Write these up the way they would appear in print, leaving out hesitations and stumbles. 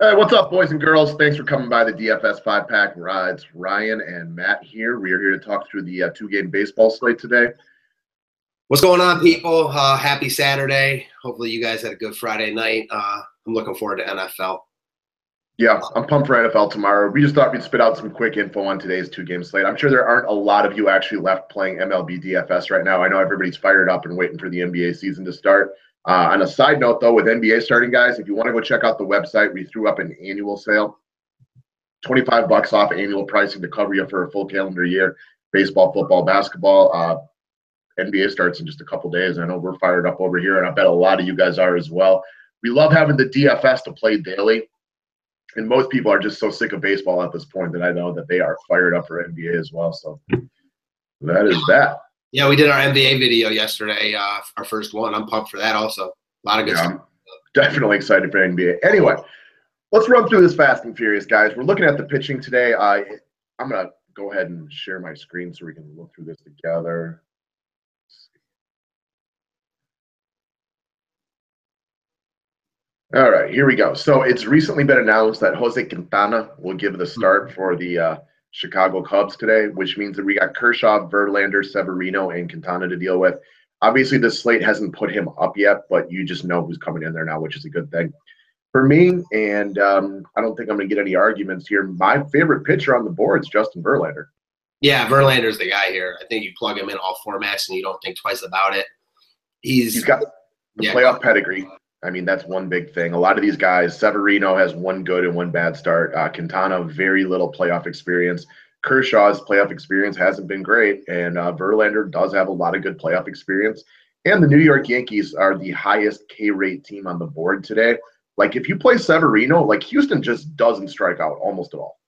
Hey, what's up, boys and girls? Thanks for coming by the DFS 5-pack. It's Ryan and Matt here. We are here to talk through the two-game baseball slate today. What's going on, people? Happy Saturday. Hopefully you guys had a good Friday night. I'm looking forward to NFL. Yeah, I'm pumped for NFL tomorrow. We just thought we'd spit out some quick info on today's two-game slate. I'm sure there aren't a lot of you actually left playing MLB DFS right now. I know everybody's fired up and waiting for the NBA season to start. On a side note, though, with NBA starting, guys, if you want to go check out the website, we threw up an annual sale, $25 off annual pricing to cover you for a full calendar year. Baseball, football, basketball. NBA starts in just a couple days. I know we're fired up over here, and I bet a lot of you guys are as well. We love having the DFS to play daily, and most people are just so sick of baseball at this point that I know that they are fired up for NBA as well. So that is that. Yeah, we did our NBA video yesterday, our first one. I'm pumped for that also. A lot of good stuff. I'm definitely excited for NBA. Anyway, let's run through this fast and furious, guys. We're looking at the pitching today. I'm going to go ahead and share my screen so we can look through this together. All right, here we go. So it's recently been announced that Jose Quintana will give the start for the Chicago Cubs today, which means that we got Kershaw, Verlander, Severino, and Quintana to deal with. Obviously, the slate hasn't put him up yet, but you just know who's coming in there now, which is a good thing. For me, and I don't think I'm going to get any arguments here, my favorite pitcher on the board is Justin Verlander. Yeah, Verlander's the guy here. I think you plug him in all formats and you don't think twice about it. He's got the playoff pedigree. I mean, that's one big thing. A lot of these guys, Severino has one good and one bad start. Quintana, very little playoff experience. Kershaw's playoff experience hasn't been great. And Verlander does have a lot of good playoff experience. And the New York Yankees are the highest K-rate team on the board today. Like, if you play Severino, like, Houston just doesn't strike out almost at all.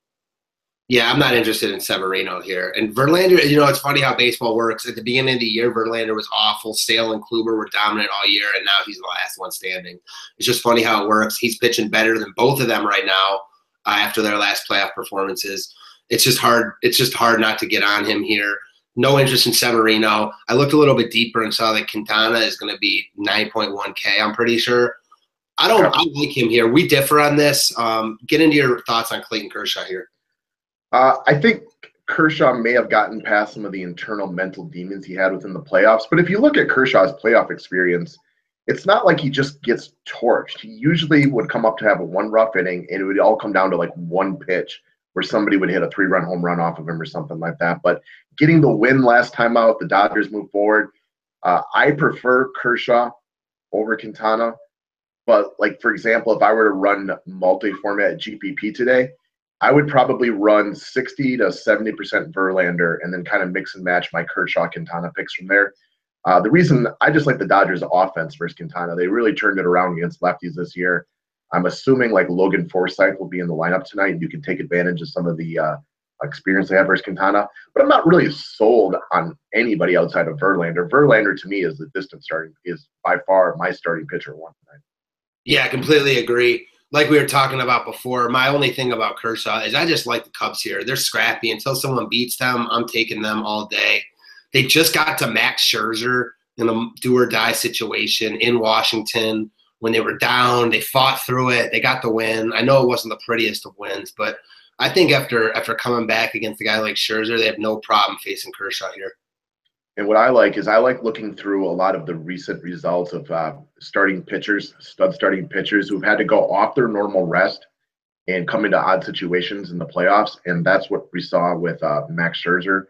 Yeah, I'm not interested in Severino here. And Verlander, it's funny how baseball works. At the beginning of the year, Verlander was awful. Sale and Kluber were dominant all year, and now he's the last one standing. It's just funny how it works. He's pitching better than both of them right now after their last playoff performances. It's just hard. It's just hard not to get on him here. No interest in Severino. I looked a little bit deeper and saw that Quintana is going to be 9.1K, I'm pretty sure. I like him here. We differ on this. Get into your thoughts on Clayton Kershaw here. I think Kershaw may have gotten past some of the internal mental demons he had within the playoffs. But if you look at Kershaw's playoff experience, it's not like he just gets torched. He usually would come up to have a one rough inning, and it would all come down to like one pitch where somebody would hit a 3-run home run off of him or something like that. But getting the win last time out, the Dodgers move forward. I prefer Kershaw over Quintana. But, like, for example, if I were to run multi-format GPP today, I would probably run 60 to 70% Verlander and then kind of mix and match my Kershaw Quintana picks from there. The reason I just like the Dodgers offense versus Quintana, they really turned it around against lefties this year. I'm assuming like Logan Forsythe will be in the lineup tonight. You can take advantage of some of the experience they have versus Quintana, but I'm not really sold on anybody outside of Verlander. Verlander to me is the distant starting, is by far my starting pitcher one tonight. Yeah, I completely agree. Like we were talking about before, my only thing about Kershaw is I just like the Cubs here. They're scrappy. Until someone beats them, I'm taking them all day. They just got to Max Scherzer in a do-or-die situation in Washington. When they were down, they fought through it. They got the win. I know it wasn't the prettiest of wins, but I think after coming back against a guy like Scherzer, they have no problem facing Kershaw here. And what I like is I like looking through a lot of the recent results of starting pitchers, stud starting pitchers who've had to go off their normal rest and come into odd situations in the playoffs. And that's what we saw with Max Scherzer.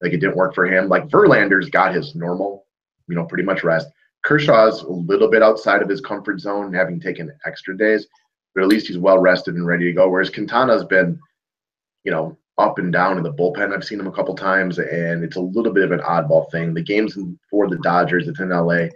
Like, it didn't work for him. Like, Verlander's got his normal, pretty much rest. Kershaw's a little bit outside of his comfort zone, having taken extra days, but at least he's well rested and ready to go. Whereas Quintana's been, up and down in the bullpen. I've seen him a couple times, and it's a little bit of an oddball thing. The game's for the Dodgers. It's in LA.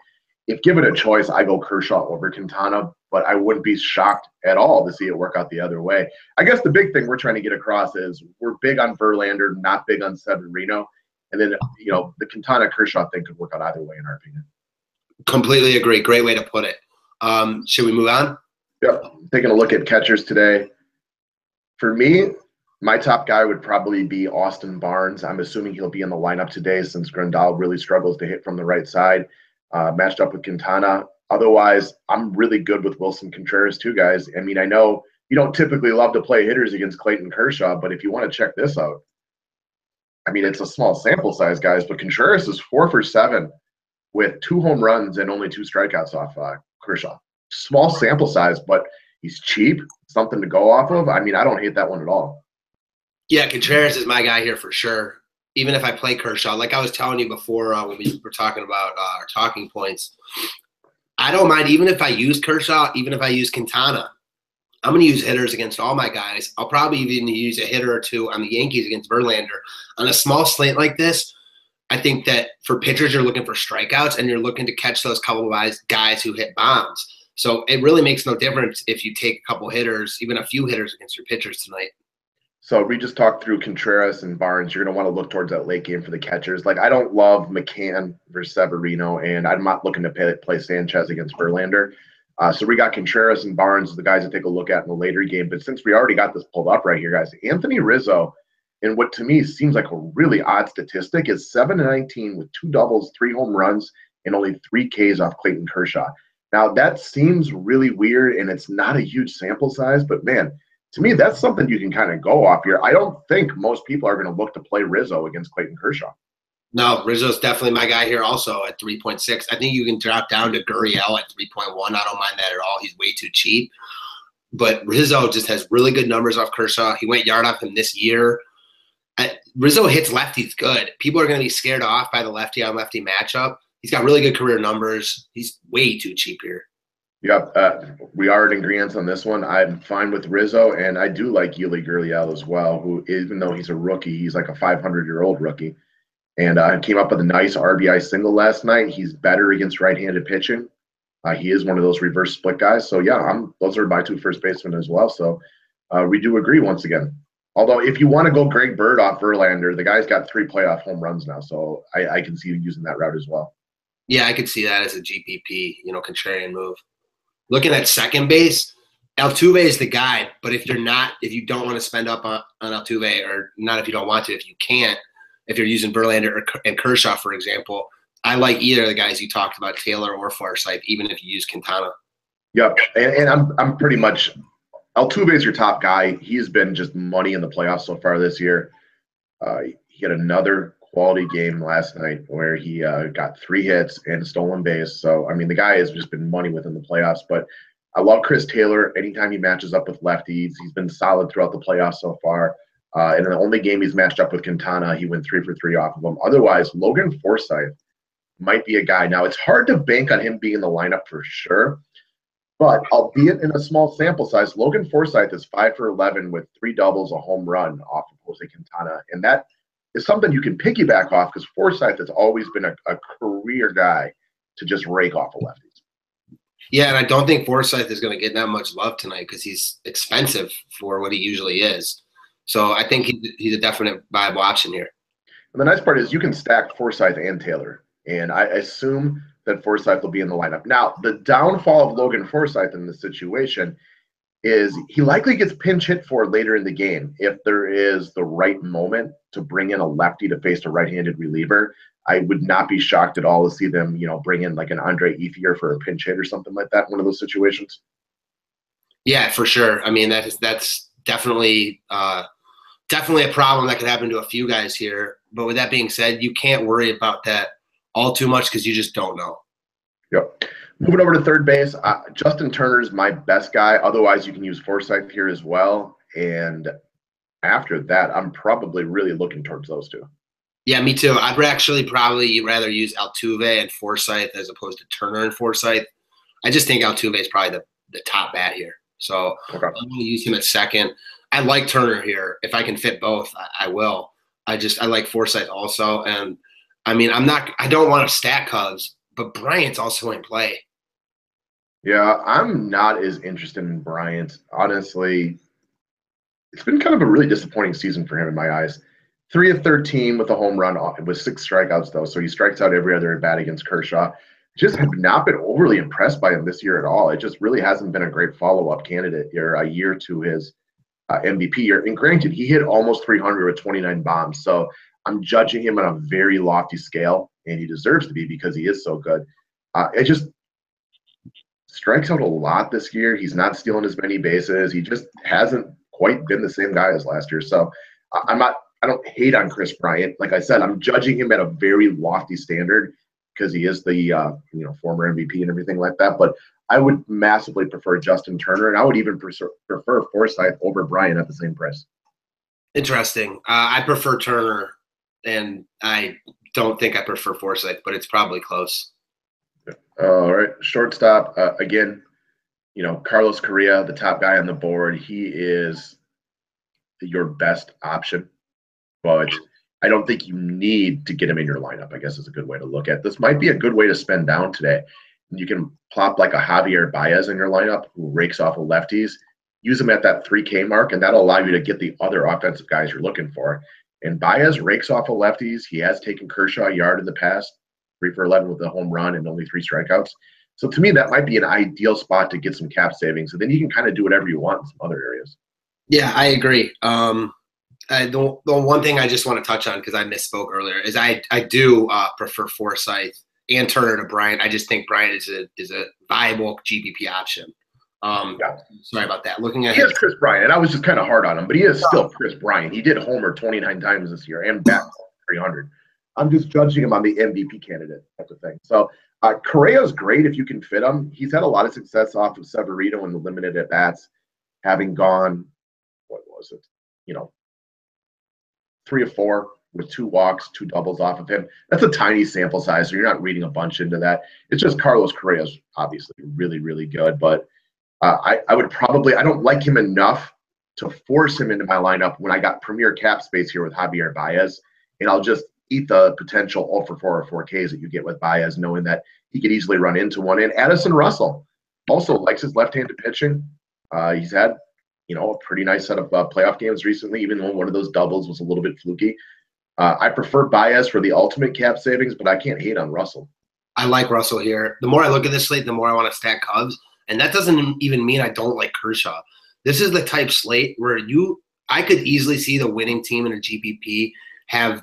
If given a choice, I go Kershaw over Quintana, but I wouldn't be shocked at all to see it work out the other way. I guess the big thing we're trying to get across is we're big on Verlander, not big on Severino. And then, the Quintana-Kershaw thing could work out either way, in our opinion. Completely agree. Great way to put it. Should we move on? Yep. Taking a look at catchers today. For me, my top guy would probably be Austin Barnes. I'm assuming he'll be in the lineup today since Grandal really struggles to hit from the right side, matched up with Quintana. Otherwise, I'm really good with Wilson Contreras too, guys. I mean, I know you don't typically love to play hitters against Clayton Kershaw, but if you want to check this out, I mean, it's a small sample size, guys, but Contreras is 4 for 7 with 2 home runs and only 2 strikeouts off Kershaw. Small sample size, but he's cheap, something to go off of. I mean, I don't hate that one at all. Yeah, Contreras is my guy here for sure. Even if I play Kershaw, like I was telling you before when we were talking about our talking points, I don't mind even if I use Kershaw, even if I use Quintana. I'm going to use hitters against all my guys. I'll probably even use a hitter or two on the Yankees against Verlander. On a small slate like this, I think that for pitchers, you're looking for strikeouts and you're looking to catch those couple of guys who hit bombs. So it really makes no difference if you take a couple hitters, even a few hitters against your pitchers tonight. So we just talked through Contreras and Barnes. You're going to want to look towards that late game for the catchers. Like, I don't love McCann versus Severino, and I'm not looking to play Sanchez against Verlander. So we got Contreras and Barnes, the guys to take a look at in the later game. But since we already got this pulled up right here, guys, Anthony Rizzo, in what to me seems like a really odd statistic, is 7-19 with 2 doubles, 3 home runs, and only 3 Ks off Clayton Kershaw. Now, that seems really weird, and it's not a huge sample size, but man, to me, that's something you can kind of go off here. I don't think most people are going to look to play Rizzo against Clayton Kershaw. No, Rizzo's definitely my guy here also at 3.6. I think you can drop down to Gurriel at 3.1. I don't mind that at all. He's way too cheap. But Rizzo just has really good numbers off Kershaw. He went yard off him this year. Rizzo hits lefties good. People are going to be scared off by the lefty-on-lefty matchup. He's got really good career numbers. He's way too cheap here. Yep, we are in agreement on this one. I'm fine with Rizzo, and I do like Yuli Gurriel as well, who, even though he's a rookie, he's like a 500-year-old rookie. And came up with a nice RBI single last night. He's better against right-handed pitching. He is one of those reverse split guys. So, yeah, those are my 2 first basemen as well. So we do agree once again. Although if you want to go Greg Bird off Verlander, the guy's got 3 playoff home runs now. So I can see you using that route as well. Yeah, I could see that as a GPP, contrarian move. Looking at second base, Altuve is the guy. But if you don't want to spend up on Altuve, or not if you don't want to, if you can't, if you're using Verlander and Kershaw, for example, I like either of the guys you talked about, Taylor or Forsythe, even if you use Quintana. Yep, and I'm pretty much – Altuve is your top guy. He's been just money in the playoffs so far this year. He had another quality game last night where he got 3 hits and a stolen base. So, I mean, the guy has just been money within the playoffs. But I love Chris Taylor. Anytime he matches up with lefties, he's been solid throughout the playoffs so far. And in the only game he's matched up with Quintana, he went 3 for 3 off of him. Otherwise, Logan Forsythe might be a guy. Now, it's hard to bank on him being in the lineup for sure, but albeit in a small sample size, Logan Forsythe is 5 for 11 with 3 doubles, a home run off of Jose Quintana. And that is something you can piggyback off because Forsythe has always been a career guy to just rake off of lefties. Yeah, and I don't think Forsythe is going to get that much love tonight because he's expensive for what he usually is. So I think he's a definite vibe option here. And the nice part is you can stack Forsythe and Taylor, and I assume that Forsythe will be in the lineup. Now, the downfall of Logan Forsythe in this situation is he likely gets pinch hit for later in the game if there is the right moment to bring in a lefty to face a right-handed reliever. I would not be shocked at all to see them, bring in like an Andre Ethier for a pinch hit or something like that, one of those situations. Yeah, for sure. I mean, that's definitely a problem that could happen to a few guys here. But with that being said, you can't worry about that all too much because you just don't know. Yep. Moving over to third base, Justin Turner's my best guy. Otherwise, you can use Forsythe here as well. And after that, I'm probably really looking towards those 2. Yeah, me too. I'd actually probably rather use Altuve and Forsythe as opposed to Turner and Forsythe. I just think Altuve is probably the top bat here. So okay. I'm going to use him at second. I like Turner here. If I can fit both, I will. I like Forsythe also. And I mean, I don't want to stack Cubs, but Bryant's also in play. Yeah, I'm not as interested in Bryant. Honestly, it's been kind of a really disappointing season for him in my eyes. 3 of 13 with a home run with 6 strikeouts, though. So he strikes out every other at bat against Kershaw. Just have not been overly impressed by him this year at all. It just really hasn't been a great follow-up candidate here a year to his MVP year. And granted, he hit almost 300 with 29 bombs. So I'm judging him on a very lofty scale, and he deserves to be because he is so good. strikes out a lot this year. He's not stealing as many bases. He just hasn't quite been the same guy as last year. So I don't hate on Chris Bryant. Like I said, I'm judging him at a very lofty standard because he is the former MVP and everything like that. But I would massively prefer Justin Turner, and I would even prefer Forsythe over Bryant at the same price. Interesting. I prefer Turner, and I don't think I prefer Forsythe, but it's probably close. All right, shortstop again. Carlos Correa, the top guy on the board. He is your best option, but I don't think you need to get him in your lineup, I guess is a good way to look at it. This might be a good way to spend down today. You can plop like a Javier Baez in your lineup who rakes off of lefties, use him at that 3K mark, and that'll allow you to get the other offensive guys you're looking for. And Baez rakes off of lefties. He has taken Kershaw a yard in the past, 3 for 11 with a home run and only 3 strikeouts. So to me, that might be an ideal spot to get some cap savings. And then you can kind of do whatever you want in some other areas. Yeah, I agree. The one thing I just want to touch on, because I misspoke earlier, is I do prefer Forsythe and Turner to Bryant. I just think Bryant is a viable GPP option. Sorry about that. Looking at he is Chris Bryant. I was just kind of hard on him, but he is still Chris Bryant. He did homer 29 times this year and bat 300. I'm just judging him on the MVP candidate type of thing. So Correa's great if you can fit him. He's had a lot of success off of Severino in the limited at bats, having gone, 3 of 4 with 2 walks, 2 doubles off of him. That's a tiny sample size, so you're not reading a bunch into that. It's just Carlos Correa's obviously really, really good, but I don't like him enough to force him into my lineup when I got premier cap space here with Javier Baez, and I'll just eat the potential 0 for 4 or 4Ks that you get with Baez, knowing that he could easily run into one. And Addison Russell also likes his left-handed pitching. He's had a pretty nice set of playoff games recently, even though one of those doubles was a little bit fluky. I prefer Baez for the ultimate cap savings, but I can't hate on Russell. I like Russell here. The more I look at this slate, the more I want to stack Cubs. And that doesn't even mean I don't like Kershaw. This is the type slate where I could easily see the winning team in a GPP have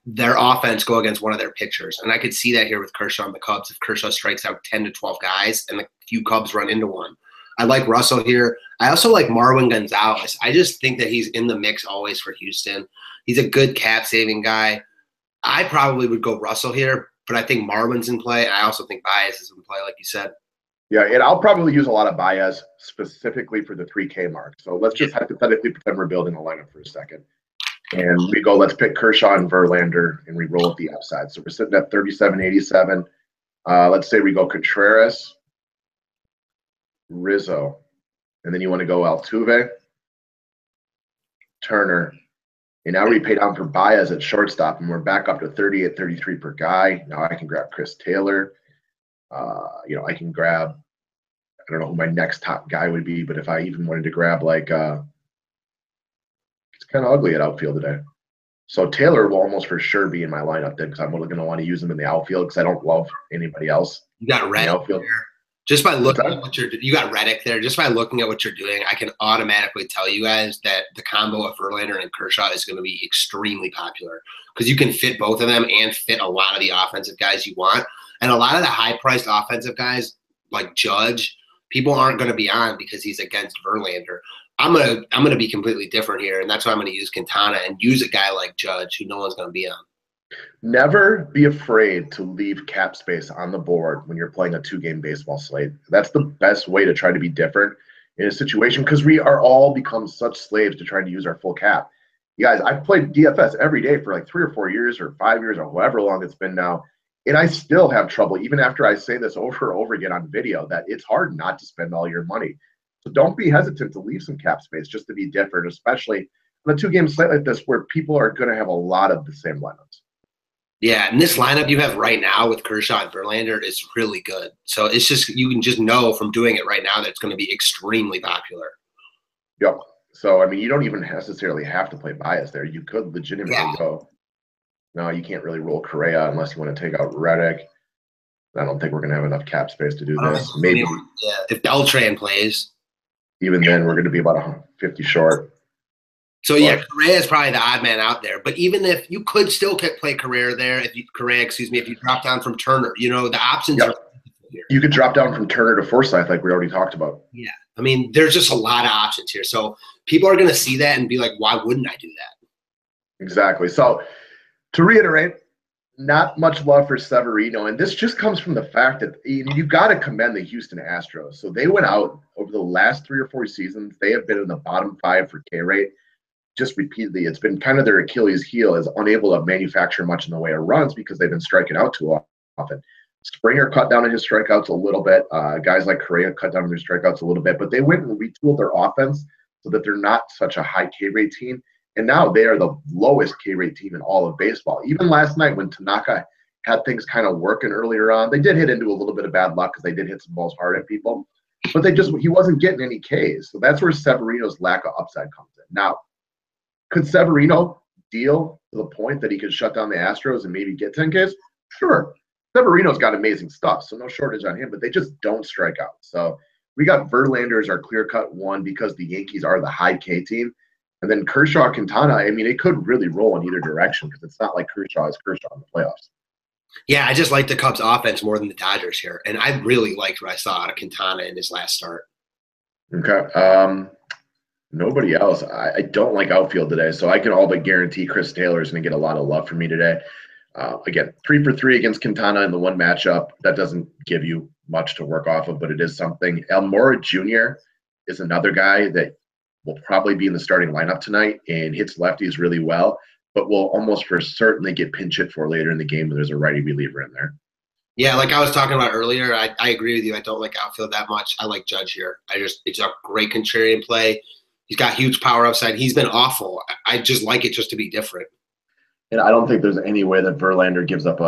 their offense go against one of their pitchers. And I could see that here with Kershaw and the Cubs if Kershaw strikes out 10 to 12 guys and the few Cubs run into one. I like Russell here. I also like Marwin Gonzalez. I just think that he's in the mix always for Houston. He's a good cap saving guy. I probably would go Russell here, but I think Marwin's in play. And I also think Baez is in play, like you said. Yeah, and I'll probably use a lot of Baez specifically for the 3K mark. So let's just hypothetically pretend we're building a lineup for a second. And we go, let's pick Kershaw and Verlander, and we roll at the upside. So we're sitting at 37.87. Let's say we go Contreras, Rizzo, and then you want to go Altuve, Turner, and now we pay down for Baez at shortstop, and we're back up to 38.33 per guy. Now I can grab Chris Taylor. I can grab, I don't know who my next top guy would be, but if I even wanted to grab it's kind of ugly at outfield today. So Taylor will almost for sure be in my lineup then because I'm going to want to use him in the outfield because I don't love anybody else. You got Reddick there. Just by looking at what you got Reddick there. Just by looking at what you're doing, I can automatically tell you guys that the combo of Verlander and Kershaw is going to be extremely popular because you can fit both of them and fit a lot of the offensive guys you want. And a lot of the high-priced offensive guys like Judge, people aren't going to be on because he's against Verlander. I'm gonna be completely different here, and that's why I'm going to use Quintana and use a guy like Judge who no one's going to be on. Never be afraid to leave cap space on the board when you're playing a 2-game baseball slate. That's the best way to try to be different in a situation because we are all become such slaves to trying to use our full cap. You guys, I've played DFS every day for like 3 or 4 years or 5 years or however long it's been now. And I still have trouble, even after I say this over and over again on video, that it's hard not to spend all your money. So don't be hesitant to leave some cap space just to be different, especially on a 2-game slate like this where people are going to have a lot of the same lineups. Yeah, and this lineup you have right now with Kershaw and Verlander is really good. So it's just you can just know from doing it right now that it's going to be extremely popular. Yep. So, I mean, you don't even necessarily have to play Baez there. You could legitimately go. No, you can't really roll Correa unless you want to take out Reddick. I don't think we're going to have enough cap space to do this. Maybe. Yeah, if Beltran plays. Even then, we're going to be about 50 short. So, yeah, Correa is probably the odd man out there. But even if you could still play Correa there, if you drop down from Turner, the options are plentiful. here. You could drop down from Turner to Forsythe like we already talked about. Yeah. I mean, there's just a lot of options here. So people are going to see that and be like, why wouldn't I do that? Exactly. So to reiterate, not much love for Severino. And this just comes from the fact that you've got to commend the Houston Astros. So they went out over the last 3 or 4 seasons. They have been in the bottom 5 for K rate just repeatedly. It's been kind of their Achilles heel, is unable to manufacture much in the way of runs because they've been striking out too often. Springer cut down on his strikeouts a little bit. Guys like Correa cut down on their strikeouts a little bit, but they went and retooled their offense so that they're not such a high K rate team. And now they are the lowest K rate team in all of baseball. Even last night when Tanaka had things kind of working earlier on, they did hit into a little bit of bad luck because they did hit some balls hard at people, but he wasn't getting any Ks. So that's where Severino's lack of upside comes in. Now, could Severino deal to the point that he could shut down the Astros and maybe get 10 Ks? Sure. Severino's got amazing stuff, so no shortage on him, but they just don't strike out. So we got Verlander as our clear-cut one because the Yankees are the high K team. And then Kershaw, Quintana, I mean, it could really roll in either direction because it's not like Kershaw is Kershaw in the playoffs. Yeah, I just like the Cubs offense more than the Dodgers here. And I really liked what I saw out of Quintana in his last start. Okay. Nobody else. I don't like outfield today, so I can all but guarantee Chris Taylor is going to get a lot of love from me today. Again, 3 for 3 against Quintana in the one matchup. That doesn't give you much to work off of, but it is something. Almora Jr. is another guy that will probably be in the starting lineup tonight and hits lefties really well, but will almost for certainly get pinch hit for later in the game when there's a righty reliever in there. Yeah, like I was talking about earlier, I agree with you. I don't like outfield that much. I like Judge here. It's a great contrarian play. He's got huge power upside. He's been awful. I just like it just to be different. And I don't think there's any way that Verlander gives up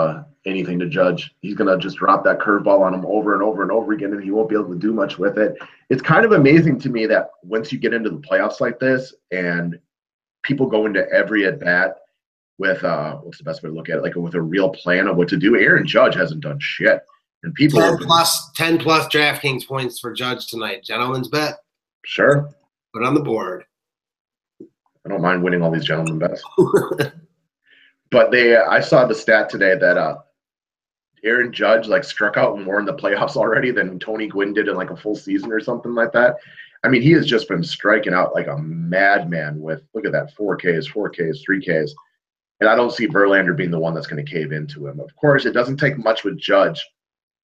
anything to Judge. He's going to just drop that curveball on him over and over and over again, and he won't be able to do much with it. It's kind of amazing to me that once you get into the playoffs like this and people go into every at-bat with, what's the best way to look at it, like with a real plan of what to do, Aaron Judge hasn't done shit. And people 10 plus DraftKings points for Judge tonight. Gentlemen's bet. Sure. Put on the board. I don't mind winning all these gentlemen bets. But I saw the stat today that Aaron Judge struck out more in the playoffs already than Tony Gwynn did in a full season or something like that. I mean, he has just been striking out like a madman with, look at that, 4Ks, 3Ks. And I don't see Verlander being the one that's going to cave into him. Of course, it doesn't take much with Judge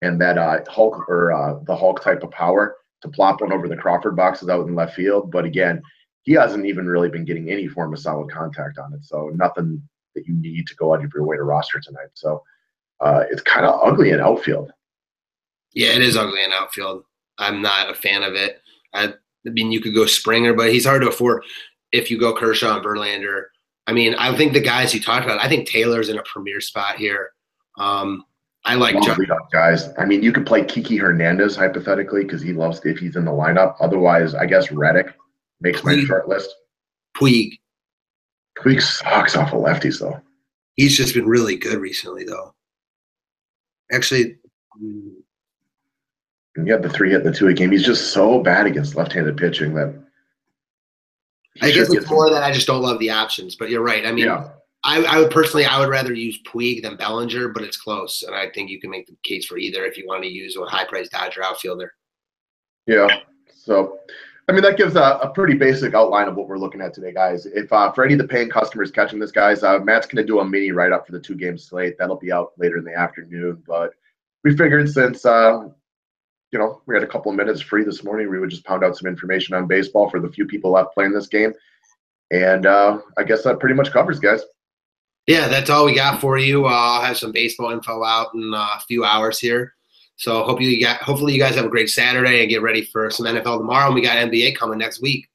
and that Hulk or the Hulk type of power to plop one over the Crawford boxes out in left field. But again, he hasn't even really been getting any form of solid contact on it. So nothing that you need to go out of your way to roster tonight. So it's kind of ugly in outfield. Yeah, it is ugly in outfield. I'm not a fan of it. I mean, you could go Springer, but he's hard to afford if you go Kershaw and Verlander. I mean, I think the guys you talked about, I think Taylor's in a premier spot here. I like guys. I mean, you could play Kiki Hernandez hypothetically because he loves if he's in the lineup. Otherwise, I guess Reddick makes my short list. Puig sucks off of lefties, though. He's just been really good recently, though. Actually, he had the 3 hit in the 2-hit game. He's just so bad against left-handed pitching that I guess it's more that I just don't love the options. But you're right. I mean, yeah. I would rather use Puig than Bellinger, but it's close, and I think you can make the case for either if you want to use a high-priced Dodger outfielder. Yeah. So, I mean, that gives a pretty basic outline of what we're looking at today, guys. If for any of the paying customers catching this, guys, Matt's going to do a mini write-up for the 2-game slate. That'll be out later in the afternoon. But we figured since, we had a couple of minutes free this morning, we would just pound out some information on baseball for the few people left playing this game. And I guess that pretty much covers, guys. Yeah, that's all we got for you. I'll have some baseball info out in a few hours here. So hopefully you guys have a great Saturday and get ready for some NFL tomorrow. And we got NBA coming next week.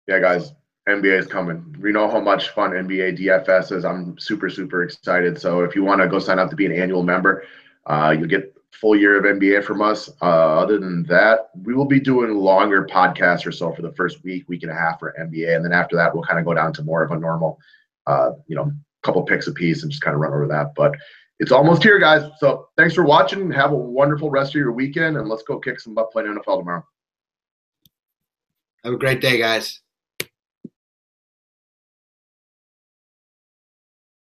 Yeah, guys, NBA is coming. We know how much fun NBA DFS is. I'm super, super excited. So if you want to go sign up to be an annual member, you'll get a full year of NBA from us. Other than that, we will be doing longer podcasts or so for the first week and a half for NBA. And then after that, we'll kind of go down to more of a normal, couple picks a piece and just kind of run over that. But it's almost here, guys. So thanks for watching. Have a wonderful rest of your weekend, and let's go kick some butt playing NFL tomorrow. Have a great day, guys.